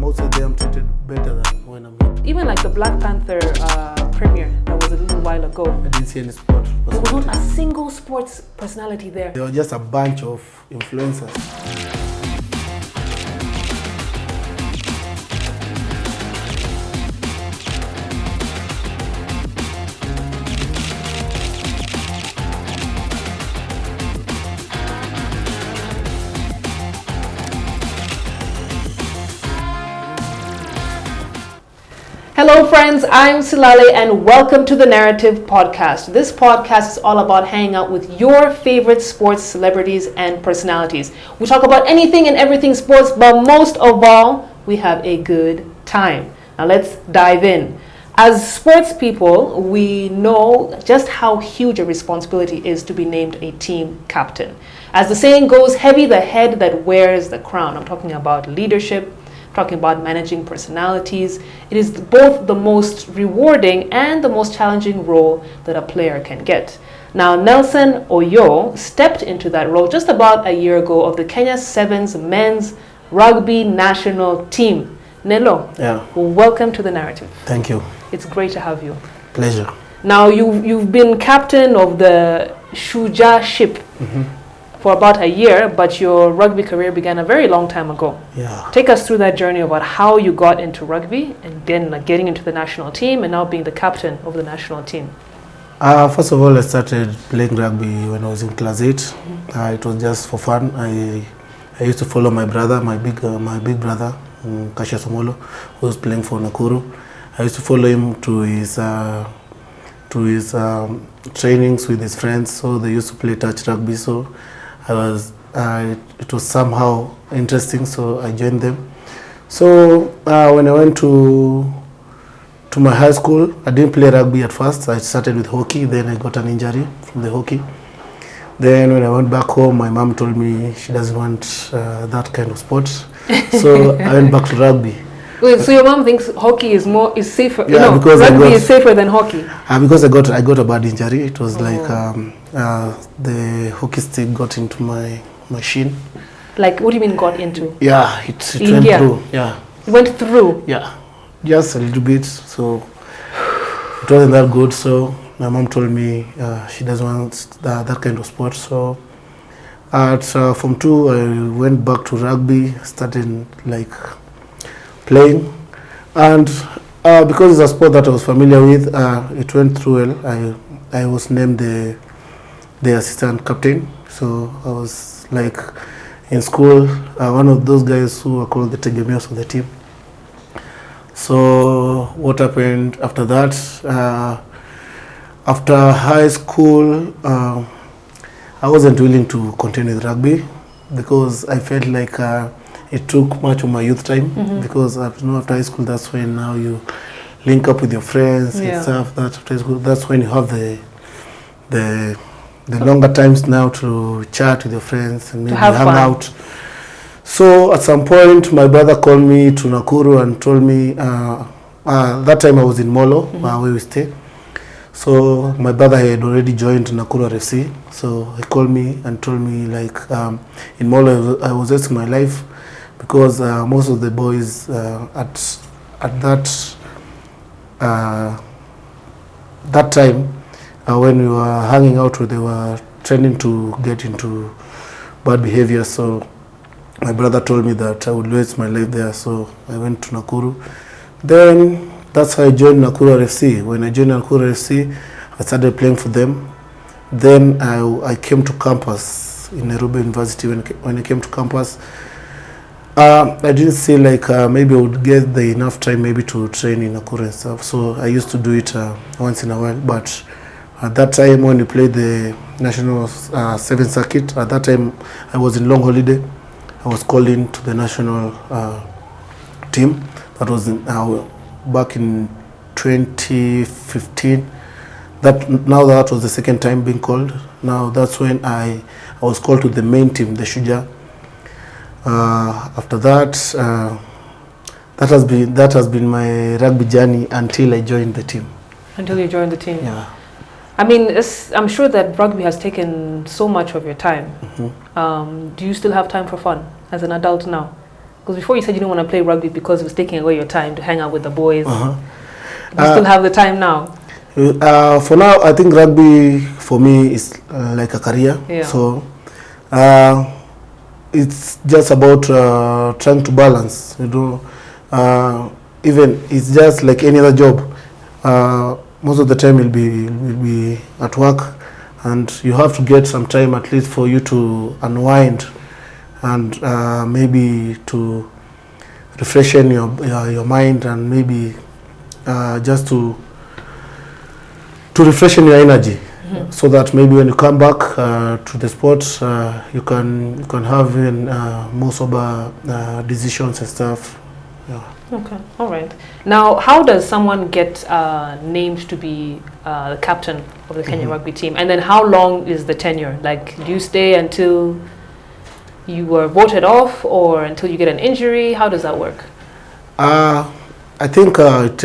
most of them treated better than when I'm here. Even like the Black Panther premiere that was a little while ago. I didn't see any sport There was personality. not a single sports personality there. They were just a bunch of influencers. Hello friends, I'm Silalei and welcome to the Narrative Podcast. This podcast is all about hanging out with your favorite sports celebrities and personalities. We talk about anything and everything sports, but most of all, we have a good time. Now let's dive in. As sports people, we know just how huge a responsibility is to be named a team captain. As the saying goes, heavy the head that wears the crown. I'm talking about leadership, talking about managing personalities. It is both the most rewarding and the most challenging role that a player can get. Now, Nelson Oyoo stepped into that role just about a year ago of the Kenya Sevens men's rugby national team. Nelo, welcome to the Narrative. Thank you. It's great to have you. Pleasure. Now, you've been captain of the Shujaa ship for about a year, but your rugby career began a very long time ago. Yeah. Take us through that journey about how you got into rugby and then getting into the national team and now being the captain of the national team. First of all, I started playing rugby when I was in class 8. It was just for fun. I used to follow my brother, my big brother, Kasha Somolo, who was playing for Nakuru. I used to follow him to his trainings with his friends. So they used to play touch rugby. So it was somehow interesting, so I joined them. So when I went to my high school, I didn't play rugby at first. I started with hockey, then I got an injury from the hockey. Then when I went back home, my mom told me she doesn't want that kind of sport. So I went back to rugby. Wait, so your mom thinks hockey is safer? Yeah, no, because rugby is safer than hockey. Because I got a bad injury. It was like the hockey stick got into my shin. Like, what do you mean got into? Yeah, it went through. Yeah. It went through? Yeah, just a little bit. So it wasn't that good. So my mom told me she doesn't want that kind of sport. So at Form 2, I went back to rugby, started like playing, and because it's a sport that I was familiar with, it went through well. I was named the assistant captain, so I was like in school one of those guys who were called the tegemeos of the team. So what happened after that? After high school, I wasn't willing to continue with rugby because I felt like it took much of my youth time, because after high school, that's when now you link up with your friends and stuff. That's when you have the longer times now to chat with your friends and maybe hang out. So at some point, my brother called me to Nakuru and told me, that time I was in Molo, where we stay. So my brother had already joined Nakuru FC. So he called me and told me like in Molo I was risking my life, because most of the boys at that time when we were hanging out, they were trending to get into bad behavior. So my brother told me that I would waste my life there. So I went to Nakuru. Then that's how I joined Nakuru FC. When I joined Nakuru FC, I started playing for them. Then I came to campus in Nairobi University. When I came to campus, I didn't see like maybe I would get the enough time maybe to train in Nakuru and stuff. So I used to do it once in a while. But at that time, when we played the national 7th circuit, at that time I was in long holiday. I was called in to the national team. That was back in 2015. That was the second time being called. Now that's when I was called to the main team, the Shujaa. After that, that has been my rugby journey until I joined the team. Until you joined the team? Yeah. I mean, I'm sure that rugby has taken so much of your time. Do you still have time for fun as an adult now? Because before you said you didn't want to play rugby because it was taking away your time to hang out with the boys. Uh-huh. Do you still have the time now? For now, I think rugby for me is like a career. Yeah. So it's just about trying to balance. Even it's just like any other job. Most of the time will be at work, and you have to get some time at least for you to unwind and maybe to refreshen your mind, and maybe just to refreshen your energy, so that maybe when you come back to the sport, you can have even more sober decisions and stuff. Yeah. Okay, all right. Now, how does someone get named to be the captain of the Kenyan rugby team? And then how long is the tenure? Like, do you stay until you were voted off, or until you get an injury? How does that work? I think it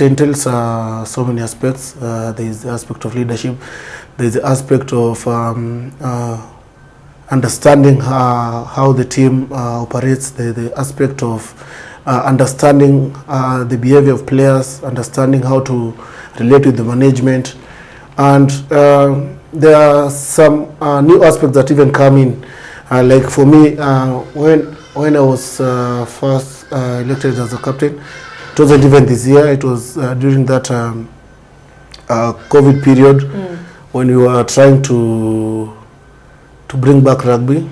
entails so many aspects. There is the aspect of leadership. There is the aspect of understanding how the team operates. The aspect of understanding the behavior of players, understanding how to relate with the management, and there are some new aspects that even come in. Like for me, when I was first elected as a captain, it wasn't even this year. It was during that COVID period, when we were trying to bring back rugby.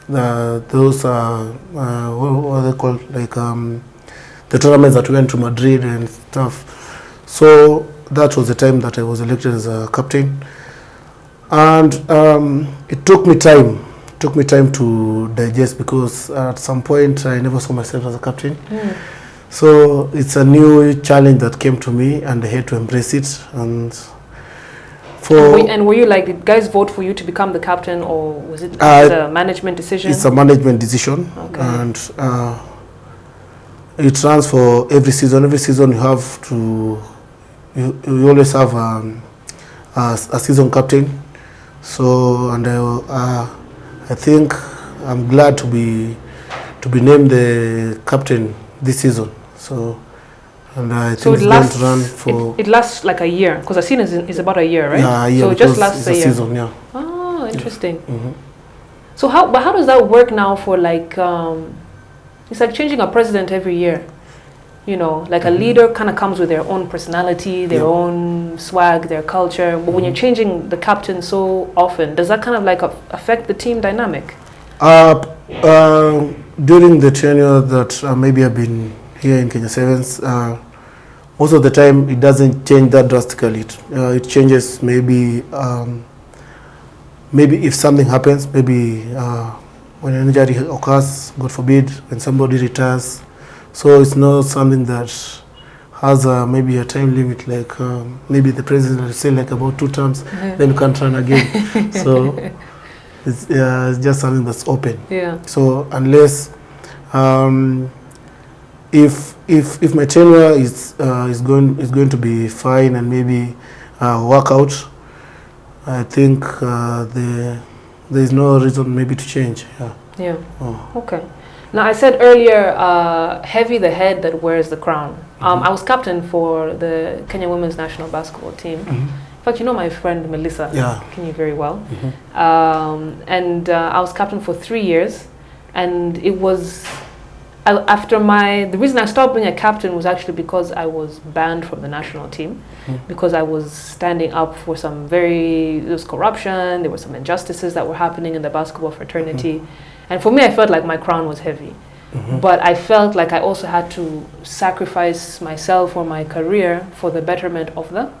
Those what are they called, like the tournaments that went to Madrid and stuff. So that was the time that I was elected as a captain, and it took me time to digest, because at some point I never saw myself as a captain. So it's a new challenge that came to me, and I had to embrace it. And were you like, did guys vote for you to become the captain, or was it a management decision? It's a management decision. Okay. And it runs for every season. Every season you have to, you always have a season captain. So, and I think I'm glad to be named the captain this season. So, and I think it's going to run for... It lasts like a year, because a season is about a year, right? Yeah, a year. So it just lasts a year. Season, yeah. Oh, interesting. Yeah. So how does that work now for like... it's like changing a president every year. You know, like a leader kind of comes with their own personality, their own swag, their culture. But when you're changing the captain so often, does that kind of like affect the team dynamic? During the tenure that maybe I've been here in Kenya Sevens, most of the time it doesn't change that drastically. It changes maybe if something happens, maybe when an injury occurs, God forbid, when somebody retires. So it's not something that has maybe a time limit, like maybe the president will say like about 2 terms, then you can't run again. So it's just something that's open. Yeah. So unless if my tenure is going to be fine and maybe work out, I think there is no reason maybe to change. Yeah. Yeah. Oh. Okay. Now, I said earlier, heavy the head that wears the crown. I was captain for the Kenya women's national basketball team. In fact, you know my friend Melissa, Kenya very well. And I was captain for 3 years. And it was, the reason I stopped being a captain was actually because I was banned from the national team. Because I was standing up for there was corruption, there were some injustices that were happening in the basketball fraternity. And for me, I felt like my crown was heavy. But I felt like I also had to sacrifice myself or my career for the betterment of the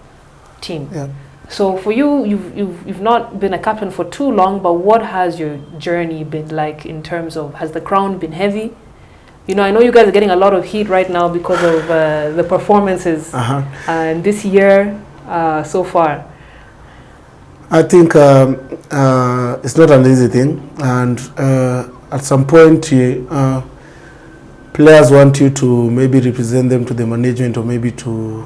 team. Yeah. So for you, you've not been a captain for too long, but what has your journey been like in terms of, has the crown been heavy? You know, I know you guys are getting a lot of heat right now because of the performances this year so far. I think it's not an easy thing, and at some point players want you to maybe represent them to the management, or maybe to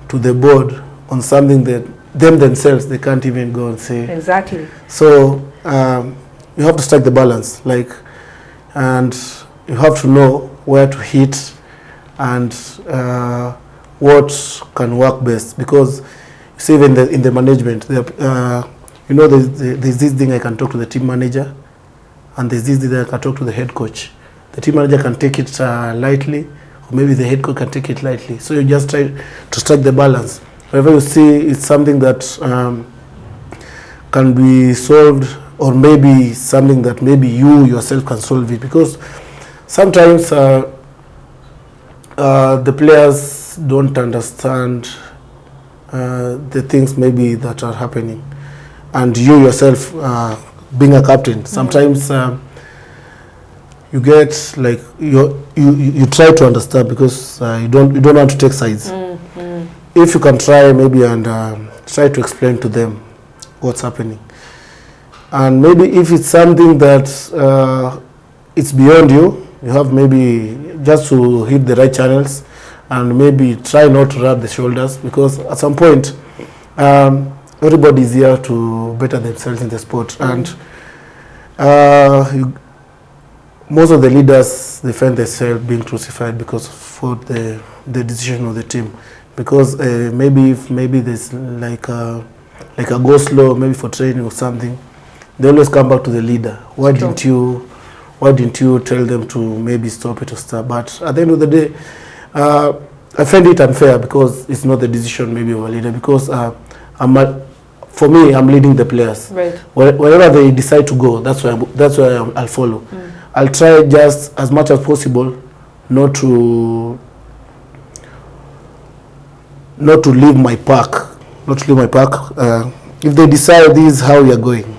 the board on something that themselves they can't even go and say. Exactly. So you have to strike the balance. Like and you have to know where to hit and what can work best, because you see even in the management, you know, there's this thing I can talk to the team manager, and there's this thing I can talk to the head coach. The team manager can take it lightly, or maybe the head coach can take it lightly. So you just try to strike the balance. Whenever you see it's something that can be solved, or maybe something that maybe you yourself can solve it, because sometimes the players don't understand the things maybe that are happening, and you yourself being a captain, sometimes you get like you try to understand, because you don't want to take sides. If you can try maybe and try to explain to them what's happening, and maybe if it's something that it's beyond you, you have maybe just to hit the right channels, and maybe try not to rub the shoulders, because at some point everybody is here to better themselves in the sport, and most of the leaders, they find themselves being crucified because for the decision of the team, because maybe there's like a go slow, maybe for training or something, they always come back to the leader. Why didn't you tell them to maybe stop it or stuff? But at the end of the day, I find it unfair, because it's not the decision maybe of a leader, because for me, I'm leading the players. Right. Wherever they decide to go, that's where I'll follow. I'll try just as much as possible not to leave my pack. If they decide this is how we are going,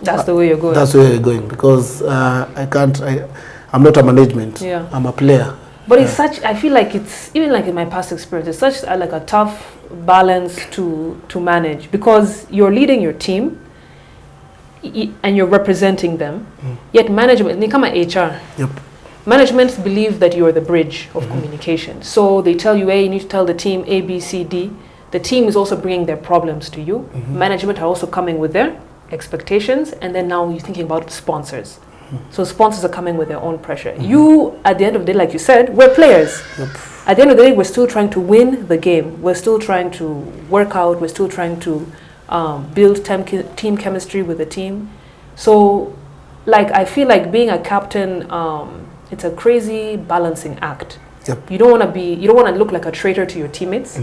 that's the way you're going. That's where you're going, because I'm not a management. Yeah. I'm a player. But it's such, I feel like it's, even like in my past experience, it's such like a tough balance to manage, because you're leading your team and you're representing them, yet management, they come at HR. Yep. Management believe that you're the bridge of communication. So they tell you, hey, you need to tell the team A, B, C, D. The team is also bringing their problems to you. Management are also coming with their expectations, and then now you're thinking about sponsors. So sponsors are coming with their own pressure. You, at the end of the day, like you said, we're players. Yep. At the end of the day, we're still trying to win the game. We're still trying to work out. We're still trying to build team chemistry with the team. So, like, I feel like being a captain, it's a crazy balancing act. Yep. You don't want to look like a traitor to your teammates.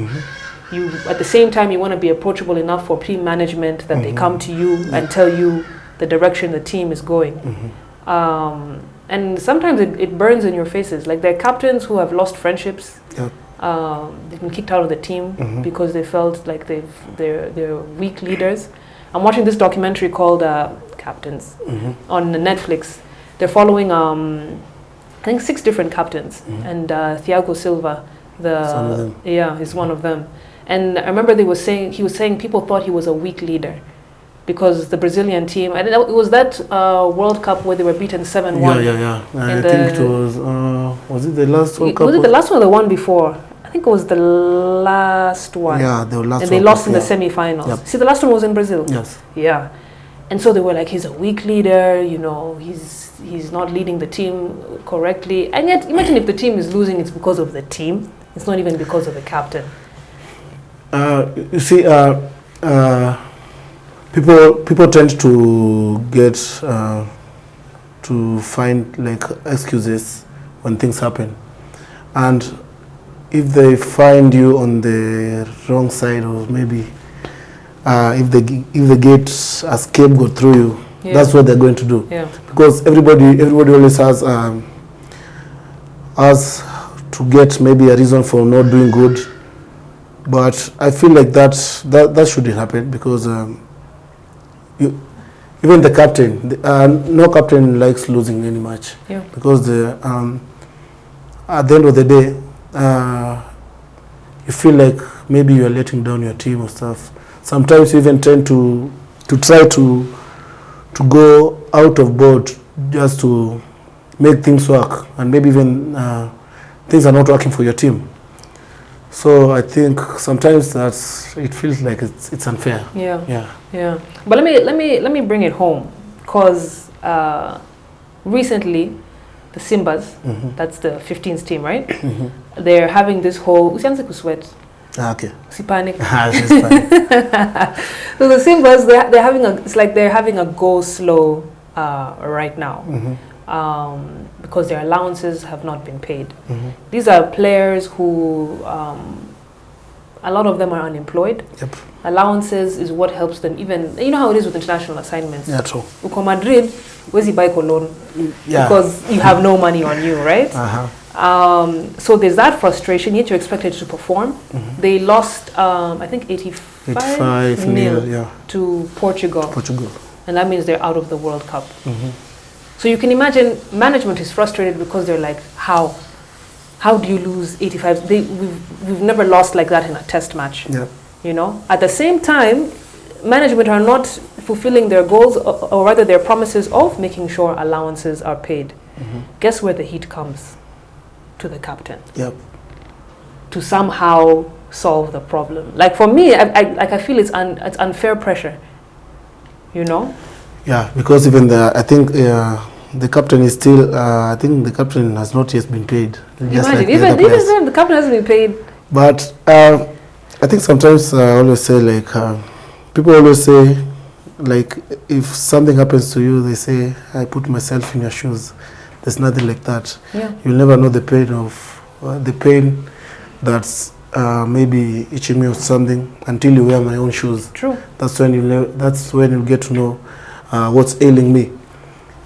You, at the same time, you want to be approachable enough for team management that they come to you and tell you the direction the team is going. And sometimes it burns in your faces. Like, there are captains who have lost friendships. Yep. They've been kicked out of the team because they felt like they're weak leaders. I'm watching this documentary called Captains on Netflix. They're following I think 6 different captains, and Thiago Silva, is one of them. And I remember he was saying people thought he was a weak leader, because the Brazilian team, and it was that World Cup where they were beaten 7-1. Yeah. I think it was it the last World Cup? Was it the last one or the one before? I think it was the last one. Yeah, the last one. And they lost in the semi-finals. Yep. See, the last one was in Brazil. Yes. Yeah. And so they were like, he's a weak leader, you know, he's not leading the team correctly. And yet, imagine if the team is losing, it's because of the team. It's not even because of the captain. You see, people tend to get to find like excuses when things happen, and if they find you on the wrong side, or maybe if they get a scapegoat through you, that's what they're going to do. Yeah. Because everybody always has to get maybe a reason for not doing good. But I feel like that shouldn't happen, because even the captain, no captain likes losing any match. Yeah. Because at the end of the day, you feel like maybe you are letting down your team or stuff. Sometimes you even tend to try to go out of board just to make things work, and maybe even things are not working for your team. So I think sometimes it feels like it's unfair. Yeah. But let me bring it home, because recently, the Simbas, that's the 15th team, right? They're having this whole, usianze kusweat. Okay. Usipanic. It's fine. So the Simbas, they're having it's like they're having a go slow right now. Because their allowances have not been paid. These are players who, a lot of them are unemployed. Yep. Allowances is what helps them, even, you know how it is with international assignments. Yeah, true. Uko Madrid, where's the bike loan? Yeah. Because you have no money on you, right? So there's that frustration, yet you're expected to perform. They lost, I think, 85 nil to Portugal. And that means they're out of the World Cup. So you can imagine management is frustrated because they're like, how do you lose 85? We've never lost like that in a test match. Yeah. You know, at the same time, management are not fulfilling their goals, or rather their promises of making sure allowances are paid. Guess where the heat comes? To the captain. Yep. To somehow solve the problem. Like for me, I feel it's unfair pressure. You know. Yeah, because even I think the captain is still. I think the captain has not yet been paid. Just imagine, like even the captain hasn't been paid. But I think sometimes I always say, like, people always say, like, if something happens to you, they say, I put myself in your shoes. There's nothing like that. Yeah. You'll never know the pain of the pain that's maybe itching me or something until you wear my own shoes. True. That's when you get to know what's ailing me.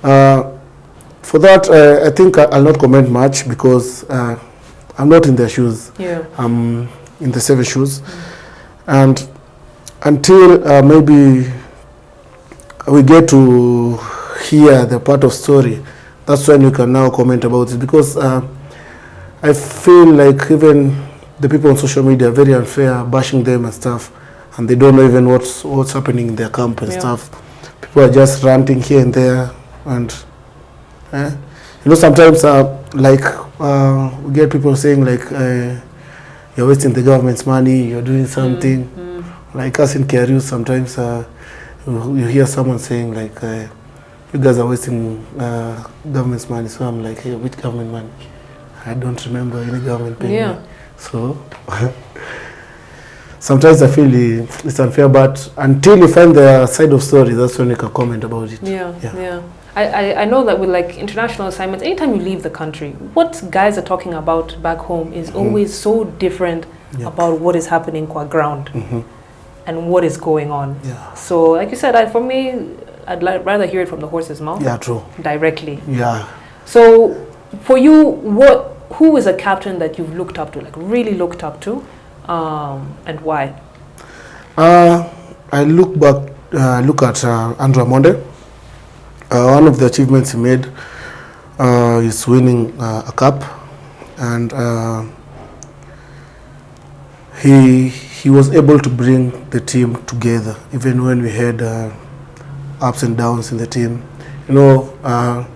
For that, I think I'll not comment much because I'm not in their shoes. Yeah. I'm in the seven shoes. And until maybe we get to hear the part of story, that's when you can now comment about it. Because I feel like even the people on social media are very unfair, bashing them and stuff, and they don't know even what's happening in their camp and stuff. People are just ranting here and there, and you know, sometimes like we get people saying like you're wasting the government's money, you're doing something. Like us in KRU, sometimes you hear someone saying like you guys are wasting government's money. So I'm like, hey, which government money? I don't remember any government paying me. So sometimes I feel it's unfair, but until you find the side of story, that's when you can comment about it. Yeah. I know that with like international assignments, anytime you leave the country, what guys are talking about back home is always so different about what is happening qua ground and what is going on. Yeah. So like you said, for me, I'd rather hear it from the horse's mouth. Yeah, true. Directly. Yeah. So for you, who is a captain that you've looked up to, like really looked up to, and why? I look at Andrew Amonde. One of the achievements he made is winning a cup, and he was able to bring the team together, even when we had ups and downs in the team. You know,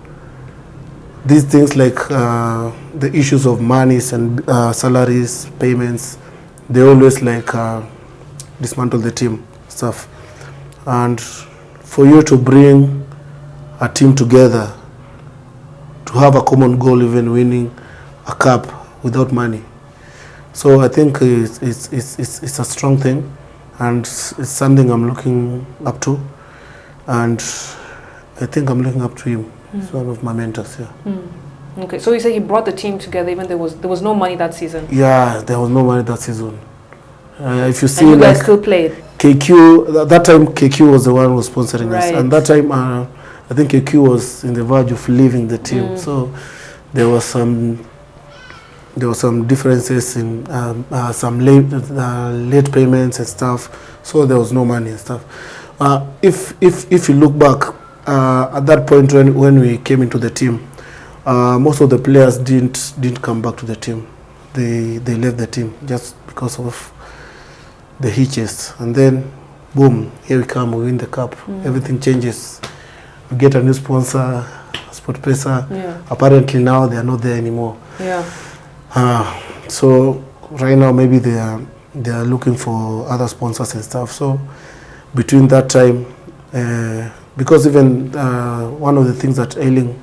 these things like the issues of monies and salaries, payments, they always like dismantle the team stuff. And for you to bring a team together, to have a common goal, even winning a cup without money. So I think it's a strong thing, and it's something I'm looking up to, and I think I'm looking up to him. He's one of my mentors. Okay, so you say he brought the team together even there was no money that season. Yeah, there was no money that season. If you see, and you guys like still played. KQ, that time KQ was the one who was sponsoring us, Right. and that time I think KQ was in the verge of leaving the team. So there was some differences in some late payments and stuff. So there was no money and stuff. If you look back at that point when we came into the team, most of the players didn't come back to the team. They left the team just because of the hitches, and then boom, here we come, we win the cup. Everything changes. We get a new sponsor, SportPesa. Apparently now they are not there anymore. So right now maybe they are looking for other sponsors and stuff. So between that time, because even one of the things that ailing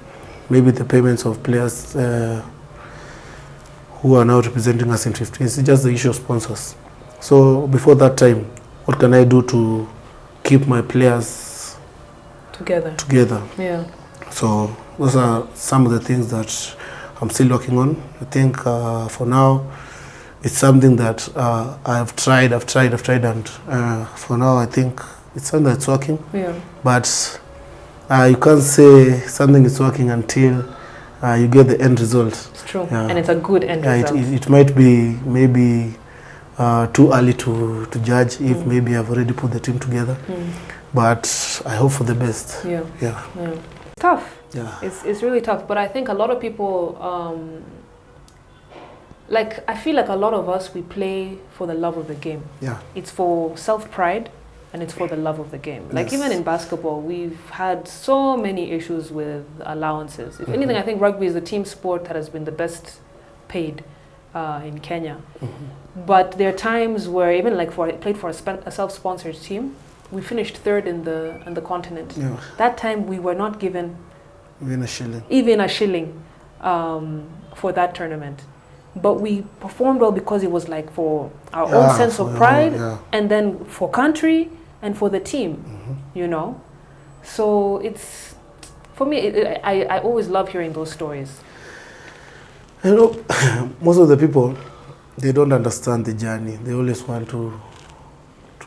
maybe the payments of players who are now representing us in 15s. It's just the issue of sponsors. So before that time, what can I do to keep my players together? Yeah. So those are some of the things that I'm still working on. I think for now, it's something that I've tried, and for now I think it's something that's working. Yeah. But you can't say something is working until you get the end result. It's true, and it's a good end result. It might be maybe too early to judge if maybe I've already put the team together. But I hope for the best. Yeah. It's tough. Yeah. It's really tough. But I think a lot of people, I feel like a lot of us, we play for the love of the game. Yeah. It's for self-pride and it's for the love of the game. Like even in basketball, we've had so many issues with allowances. If anything, I think rugby is the team sport that has been the best paid in Kenya. But there are times where even I played for a self-sponsored team, we finished third in the continent. Yeah. That time we were not given even a shilling for that tournament. But we performed well because it was like for our own sense of pride and then for country and for the team, you know. So it's, for me, I always love hearing those stories. You know, most of the people, they don't understand the journey. They always want to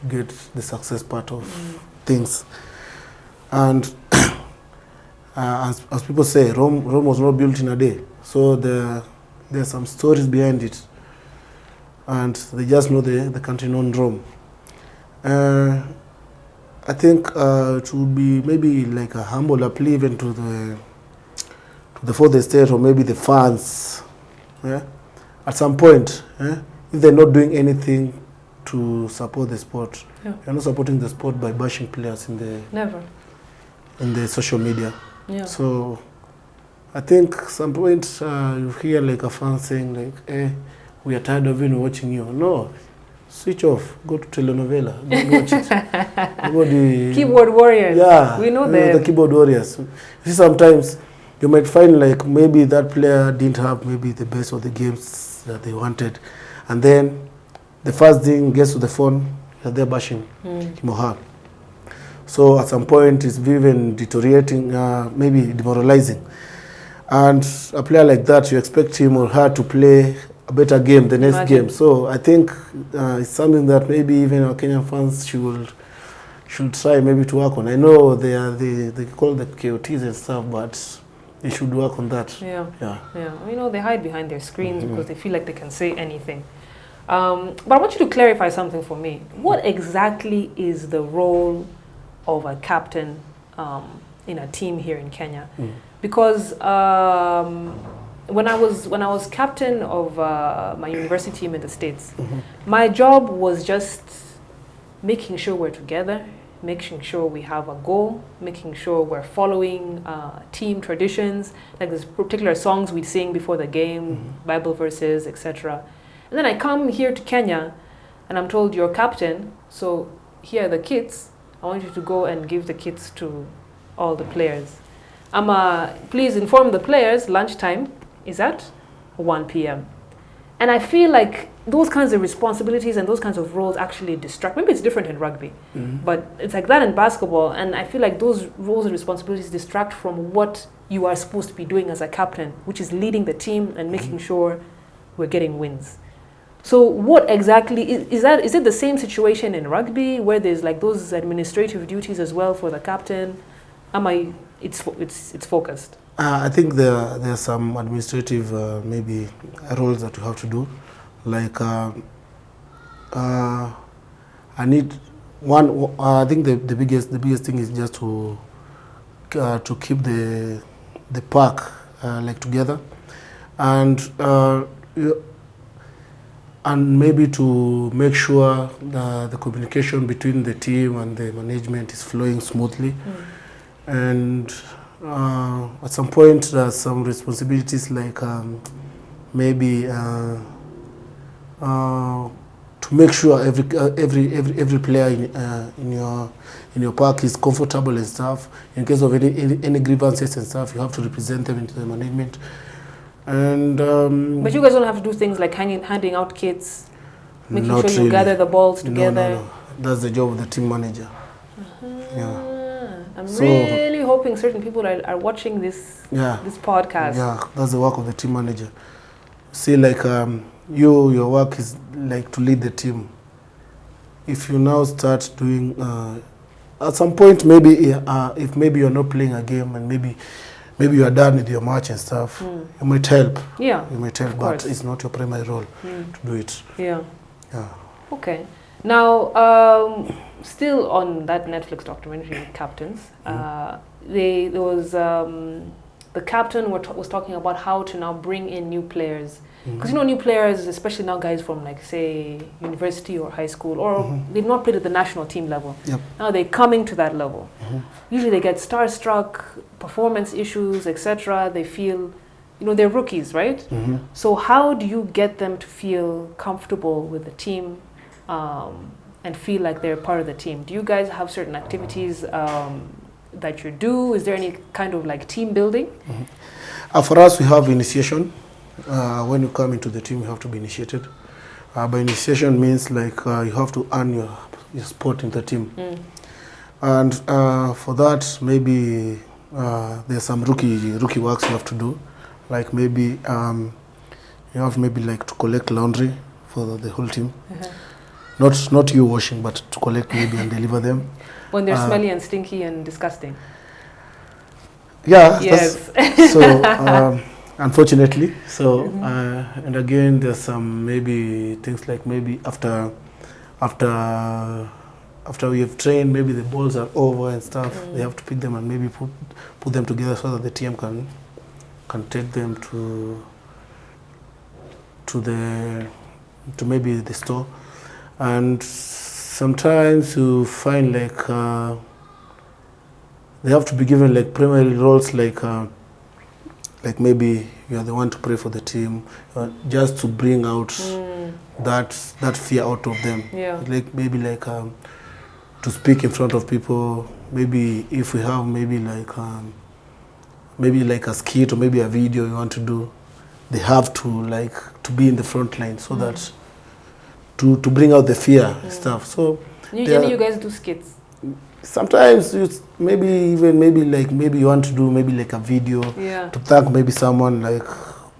get the success part of things. And as people say, Rome was not built in a day. So there's some stories behind it. And they just know the country known Rome. I think it would be maybe like a humble plea even to the fourth estate or maybe the fans. Yeah? At some point, if they're not doing anything to support the sport, you're not supporting the sport by bashing players in the social media. Yeah. So I think some point you hear like a fan saying like, we are tired of watching you. No, switch off. Go to telenovela. Go watch it. Keyboard warriors. Yeah, we know them. The keyboard warriors. You see, sometimes you might find like maybe that player didn't have maybe the best of the games that they wanted, and then the first thing gets to the phone, they're bashing him or her. So at some point it's even deteriorating, maybe demoralizing. And a player like that, you expect him or her to play a better game the next game. So I think it's something that maybe even our Kenyan fans should try maybe to work on. I know they call the KOTs and stuff, but they should work on that. Yeah. You know, they hide behind their screens because they feel like they can say anything. But I want you to clarify something for me. What exactly is the role of a captain in a team here in Kenya? Because when I was captain of my university team in the States, my job was just making sure we're together, making sure we have a goal, making sure we're following team traditions, like there's particular songs we'd sing before the game, Bible verses, etc. And then I come here to Kenya and I'm told you're captain, so here are the kits. I want you to go and give the kits to all the players. Please inform the players lunchtime is at 1 p.m. And I feel like those kinds of responsibilities and those kinds of roles actually distract. Maybe it's different in rugby, but it's like that in basketball. And I feel like those roles and responsibilities distract from what you are supposed to be doing as a captain, which is leading the team and making sure we're getting wins. So what exactly is that? Is it the same situation in rugby where there's like those administrative duties as well for the captain? It's focused? I think there are some administrative maybe roles that you have to do. Like I need one. I think the biggest thing is just to keep the park like together, and maybe to make sure the communication between the team and the management is flowing smoothly. And at some point there's some responsibilities like maybe to make sure every player in your park is comfortable and stuff. In case of any grievances and stuff, you have to represent them into the management. And but you guys don't have to do things like handing out kits, making sure you really. gather the balls together. No. That's the job of the team manager. Yeah. I'm really hoping certain people are watching this podcast. Yeah, that's the work of the team manager. See, like your work is like to lead the team. If you now start doing, at some point maybe if maybe you're not playing a game and maybe you are done with your match and stuff, you might help. Yeah. You might help, but it's not your primary role to do it. Yeah. Yeah. Okay. Now, still on that Netflix documentary, Captains, there was the captain was talking about how to now bring in new players. Because new players, especially now guys from like say university or high school, or they've not played at the national team level. Yep. Now they're coming to that level. Usually they get starstruck, performance issues, etc. They feel, they're rookies, right? So how do you get them to feel comfortable with the team and feel like they're part of the team? Do you guys have certain activities that you do? Is there any kind of like team building? For us, we have initiation. When you come into the team, you have to be initiated. By initiation means like you have to earn your spot in the team. And for that, maybe there's some rookie works you have to do. Like maybe you have maybe like to collect laundry for the whole team. Not you washing, but to collect maybe and deliver them. When they're smelly and stinky and disgusting. Yeah. Yes. So unfortunately, so and again, there's some maybe things like maybe after we have trained, maybe the balls are over and stuff. They have to pick them and maybe put them together so that the team can take them to maybe the store. And sometimes you find like they have to be given like primary roles, like maybe you are the one to pray for the team, just to bring out that fear out of them. Yeah. Like maybe like to speak in front of people. Maybe if we have maybe like a skit or maybe a video you want to do, they have to be in the front line so that to bring out the fear stuff. So usually you guys do skits. Sometimes maybe you want to do maybe like a video to thank maybe someone, like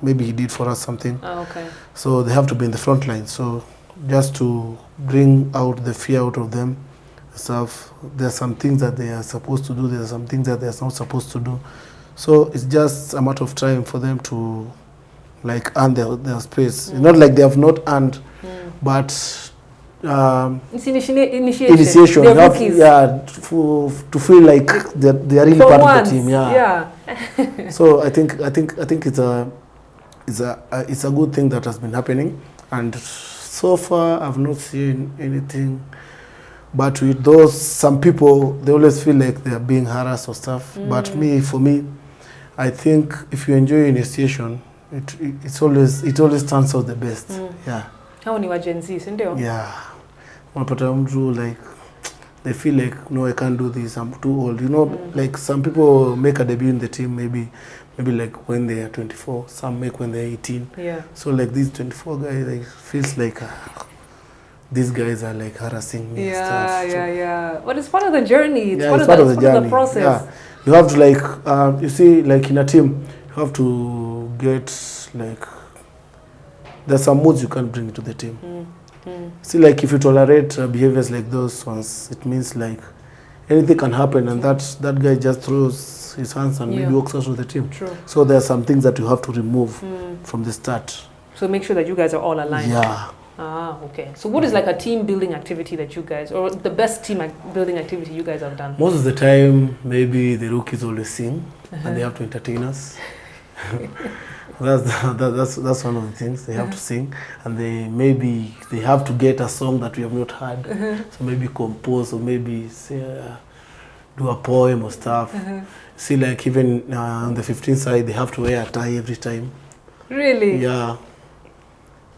maybe he did for us something. Oh, okay. So they have to be in the front line. So just to bring out the fear out of them stuff. There are some things that they are supposed to do. There are some things that they are not supposed to do. So it's just a matter of time for them to like earn their space. It's not like they have not earned, but it's initiation. You have, to feel like they are really for part once, of the team. Yeah. So I think it's a good thing that has been happening, and so far I've not seen anything. But with those, some people, they always feel like they are being harassed or stuff. But for me, I think if you enjoy initiation, it always turns out the best. Yeah. How many Gen Z, ndio? Yeah. Unapata mtu like they feel like no, I can't do this, I'm too old. Like some people make a debut in the team maybe like when they are 24, some make when they're 18. Yeah. So like these 24 guys, like feels like these guys are like harassing me and stuff. Yeah. But it's part of the journey. It's part of the process. Yeah. You have to like you see, like in a team, you have to get like there's some moods you can't bring to the team. See, like if you tolerate behaviors like those ones, it means like anything can happen, and that guy just throws his hands and maybe walks out of the team. True. So there are some things that you have to remove from the start. So make sure that you guys are all aligned. Yeah. Ah, okay. So what is like a team building activity that you guys, or the best team building activity you guys have done? Most of the time, maybe the rookies always sing, and they have to entertain us. That's one of the things. They have to sing, and they have to get a song that we have not heard. So maybe compose, or maybe say, do a poem or stuff. See, like even on the 15th side, they have to wear a tie every time. Really? Yeah.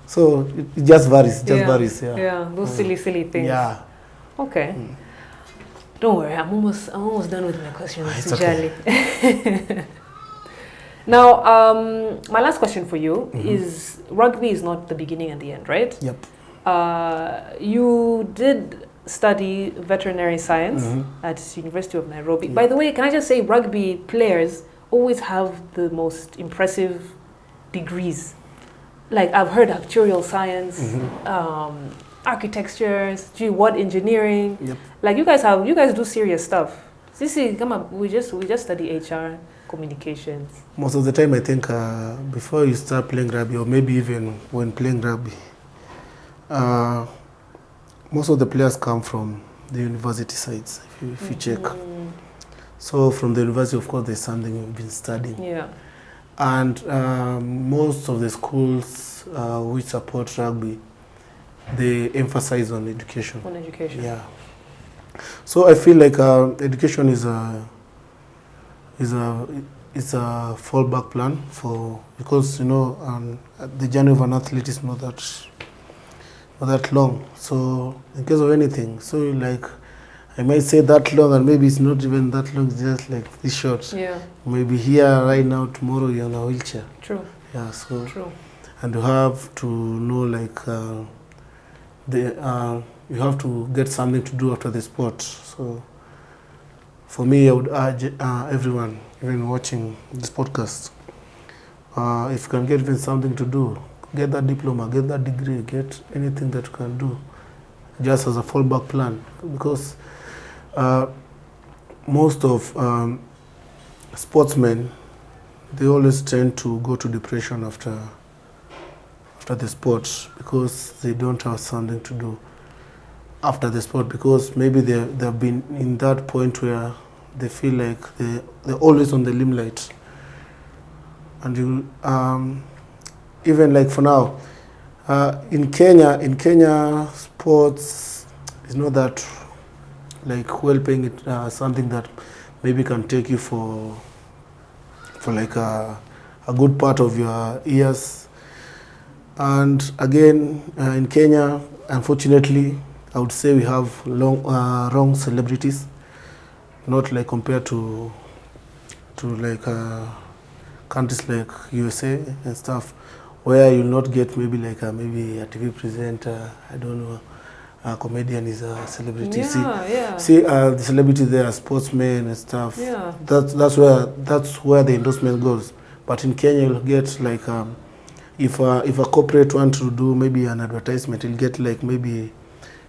So it just varies. Varies. Yeah. Yeah. Those silly things. Yeah. Okay. Don't worry. I'm almost done with my questions, It's okay. Jali. Now, my last question for you is: rugby is not the beginning and the end, right? Yep. You did study veterinary science at University of Nairobi. Yeah. By the way, can I just say, rugby players always have the most impressive degrees. Like, I've heard actuarial science, architectures, engineering. Yep. Like, you guys do serious stuff. Sisi, come on, we just study HR, communications. Most of the time, I think before you start playing rugby, or maybe even when playing rugby, most of the players come from the university sides, if you check. So from the university, of course, there's something you've been studying. Yeah. And most of the schools which support rugby, they emphasize on education. On education. Yeah. So I feel like education is a fallback plan because the journey of an athlete is not that long. So in case of anything, so like I might say that long, and maybe it's not even that long. It's just like this short. Yeah. Maybe here right now, tomorrow you're in a wheelchair. True. Yeah. So. True. And you have to know like you have to get something to do after the sport. So for me, I would urge everyone, even watching this podcast, if you can get even something to do, get that diploma, get that degree, get anything that you can do, just as a fallback plan. Because most of sportsmen, they always tend to go to depression after the sport because they don't have something to do after the sport, because maybe they've been in that point where they feel like they're always on the limelight. And you even like for now in Kenya sports is not that like well paying. It something that maybe can take you for like a good part of your years. And again, in Kenya, unfortunately, I would say we have wrong celebrities, not like compared to like countries like USA and stuff, where you'll not get maybe like maybe a TV presenter, I don't know, a comedian is a celebrity. See, the celebrity there are sportsmen and stuff. Yeah. That's where the endorsement goes. But in Kenya, you'll get like if a corporate wants to do maybe an advertisement, you'll get like maybe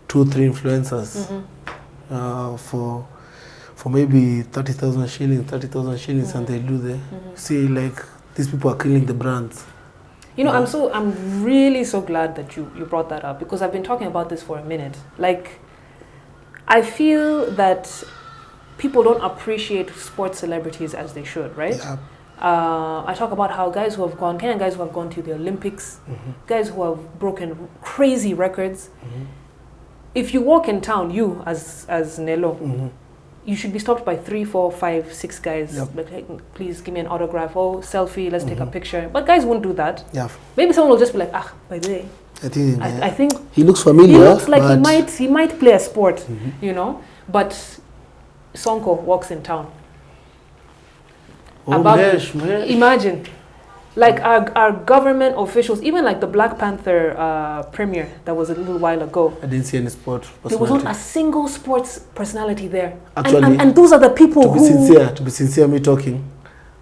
2-3 influencers for maybe 30,000 shillings, and they do the see, like these people are killing the brands. You know, I'm really so glad that you brought that up, because I've been talking about this for a minute. Like, I feel that people don't appreciate sports celebrities as they should, right? Yeah. I talk about how Kenyan guys who have gone to the Olympics, guys who have broken crazy records. If you walk in town, you as Nelo, you should be stopped by 3, 4, 5, 6 guys. Yep. Like, hey, please give me an autograph. Oh, selfie. Let's take a picture. But guys won't do that. Yeah. Maybe someone will just be like, by the way, I think he looks familiar. He looks like he might play a sport, you know. But Sonko walks in town. Imagine, like our government officials, even like the Black Panther premiere that was a little while ago. I didn't see any sport personality. There was not a single sports personality there. Actually, and those are the people to be sincere, me talking,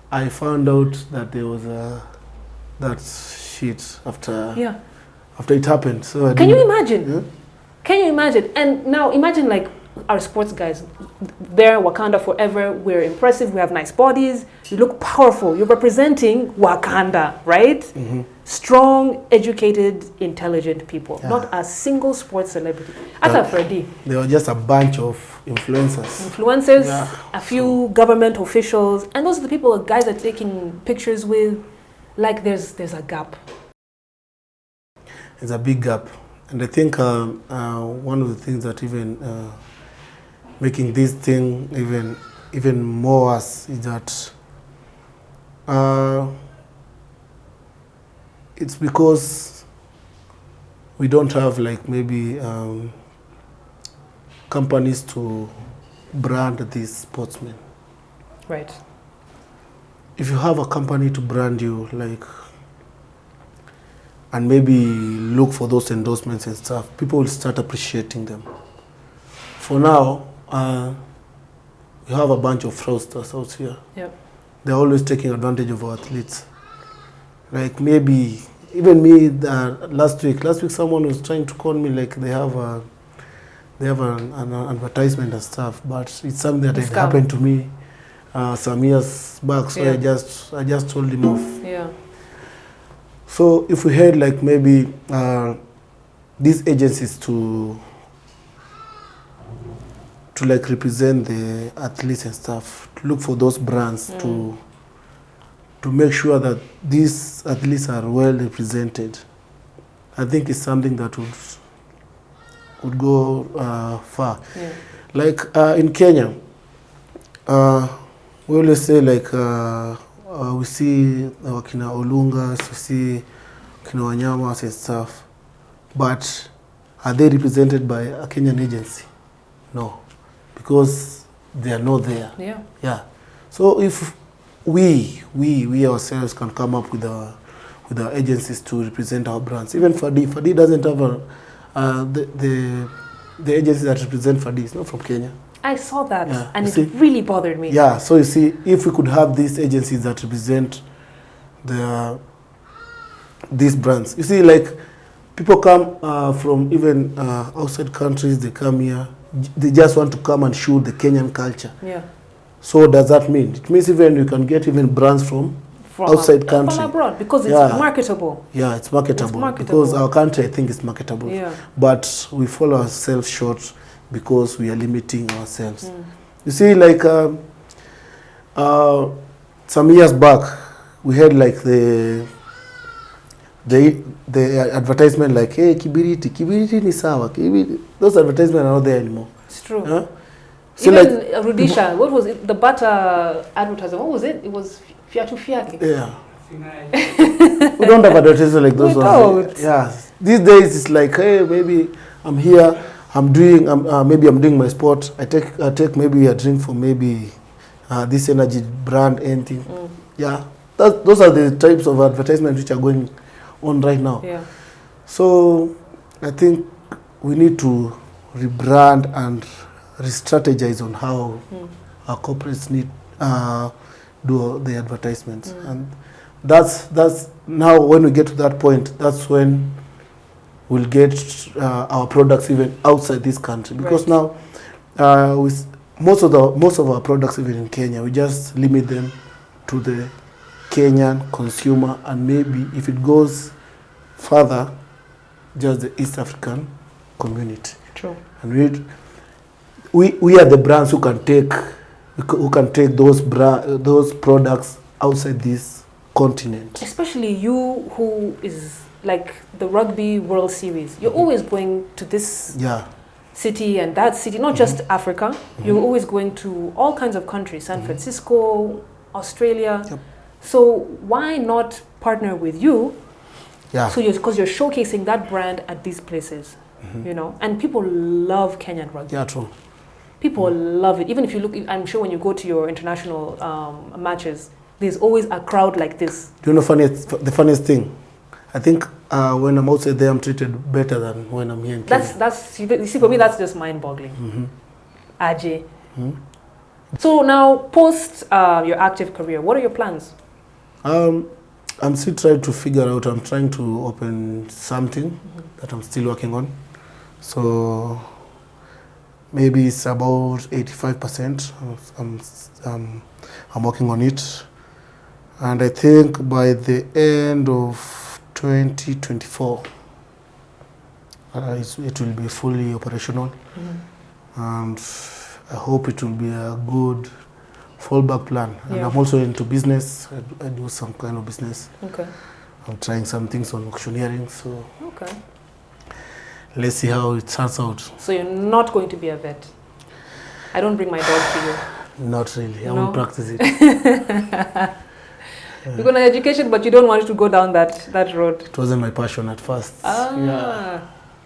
I found out that there was that shit after it happened. So can you imagine? Yeah? Can you imagine? And now imagine like our sports guys, they're Wakanda forever. We're impressive. We have nice bodies. You look powerful. You're representing Wakanda, right? Strong, educated, intelligent people. Yeah. Not a single sports celebrity. As Freddie. They were just a bunch of influencers, a few government officials, and those are the people, the guys are taking pictures with. Like there's a gap. It's a big gap, and I think one of the things that even making this thing even more worse is that it's because we don't have like maybe companies to brand these sportsmen. Right. If you have a company to brand you, like, and maybe look for those endorsements and stuff, people will start appreciating them. For now, you have a bunch of fraudsters out here. Yep. They're always taking advantage of our athletes. Like maybe, even me, last week someone was trying to call me like they have an advertisement and stuff, but it's something that had happened to me some years back, so I just told him off. Yeah. So if we had like maybe these agencies to like represent the athletes and stuff, to look for those brands to make sure that these athletes are well represented, I think it's something that would go far. Yeah. Like in Kenya, we always say like we see Kina Olungas, we see Kina Wanyamas and stuff, but are they represented by a Kenyan agency? No, because they are not there. Yeah. Yeah. So if we ourselves can come up with our agencies to represent our brands. Even Fadi doesn't have the agency that represent Fadi is not from Kenya. I saw that, and it really bothered me. Yeah, so you see, if we could have these agencies that represent these brands. You see, like, people come from even outside countries, they come here, they just want to come and show the Kenyan culture. Yeah. So what does that mean? It means even you can get even brands from outside country. From abroad, because it's marketable. Yeah, it's marketable. Because our country, I think, is marketable. Yeah. But we fall ourselves short because we are limiting ourselves. You see, like some years back, we had like the advertisement like, hey, kibiriti ni sawa. Those advertisements are not there anymore. It's true. Huh? So even like, Rudisha, what was it? The butter advertisement, what was it? It was Fiatu Fiaki. Yeah. We don't have advertisements like those ones. Yeah. These days it's like, hey, maybe I'm here, maybe I'm doing my sport. I take maybe a drink for maybe this energy brand, anything. Yeah. Those are the types of advertisements which are going on right now. Yeah. So I think we need to rebrand and re-strategize on how our corporates need do the advertisements, and that's now when we get to that point, that's when we'll get our products even outside this country, because now with most of our products even in Kenya, we just limit them to the Kenyan consumer, and maybe if it goes further, just the East African community. True. And we are the brands who can take those products outside this continent. Especially you, who is like the Rugby World Series. You're always going to this city and that city, not just Africa. You're always going to all kinds of countries, San Francisco, Australia. Yep. So why not partner with you? Yeah. So because you're showcasing that brand at these places, you know, and people love Kenyan Rugby. Yeah, true. People love it. Even if you look, I'm sure when you go to your international matches, there's always a crowd like this. Do you know the funniest thing? I think when I'm outside there, I'm treated better than when I'm here in Kenya. You see, for me, that's just mind-boggling. Ajay. So now, post your active career, what are your plans? I'm still trying to figure out. I'm trying to open something that I'm still working on. So maybe it's about 85%. I'm working on it, and I think by the end of 2024, it will be fully operational, and I hope it will be a good fallback plan. And I'm also into business. I do some kind of business. Okay. I'm trying some things on auctioneering. So okay. Let's see how it turns out. So you're not going to be a vet? I don't bring my dog to you. Not really. I won't practice it. You're going to education, but you don't want to go down that road. It wasn't my passion at first.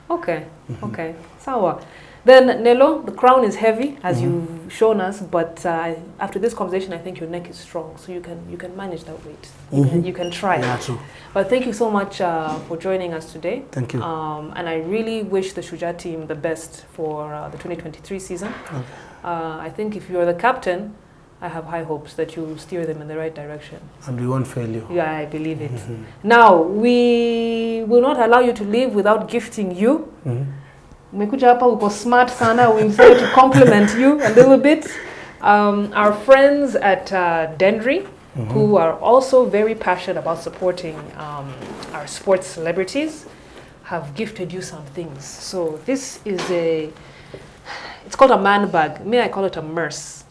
Okay. Okay. Sawa. Then, Nelo, the crown is heavy, as you've shown us, but after this conversation, I think your neck is strong, so you can manage that weight. You can try. Yeah, true. But thank you so much for joining us today. Thank you. And I really wish the Shujaa team the best for the 2023 season. Okay. I think if you're the captain, I have high hopes that you will steer them in the right direction. And we won't fail you. Yeah, I believe it. Now, we will not allow you to leave without gifting you. Umekuja hapa uko smart sana. We decided to compliment you a little bit. Our friends at Dendry, who are also very passionate about supporting our sports celebrities, have gifted you some things. So this is it's called a man bag. May I call it a merce?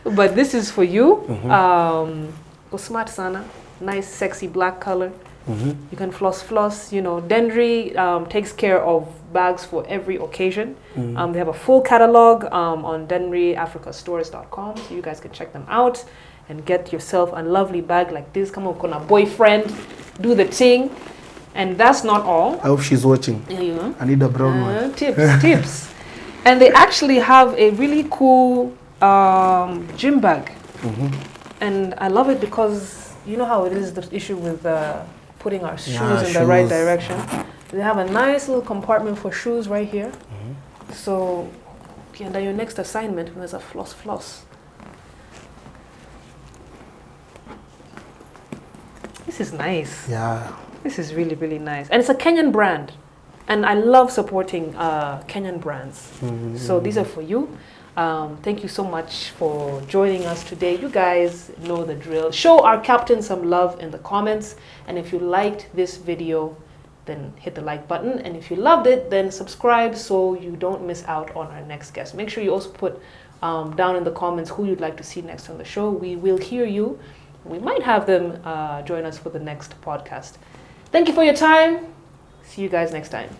But this is for you. Go smart sana. Nice, sexy black color. You can floss. You know, Dendry takes care of bags for every occasion. They have a full catalog on dendryafricastores.com, so you guys can check them out and get yourself a lovely bag like this. Come on a boyfriend, do the thing. And that's not all. I hope she's watching. Yeah. I need a brown one. Tips. And they actually have a really cool gym bag. And I love it because you know how it is, the issue with putting our shoes in the right direction. They have a nice little compartment for shoes right here. So, and then your next assignment, there's a floss. This is nice. Yeah. This is really, really nice. And it's a Kenyan brand. And I love supporting Kenyan brands. So these are for you. Thank you so much for joining us today. You guys know the drill. Show our captain some love in the comments. And if you liked this video, then hit the like button. And if you loved it, then subscribe so you don't miss out on our next guest. Make sure you also put down in the comments who you'd like to see next on the show. We will hear you. We might have them join us for the next podcast. Thank you for your time. See you guys next time.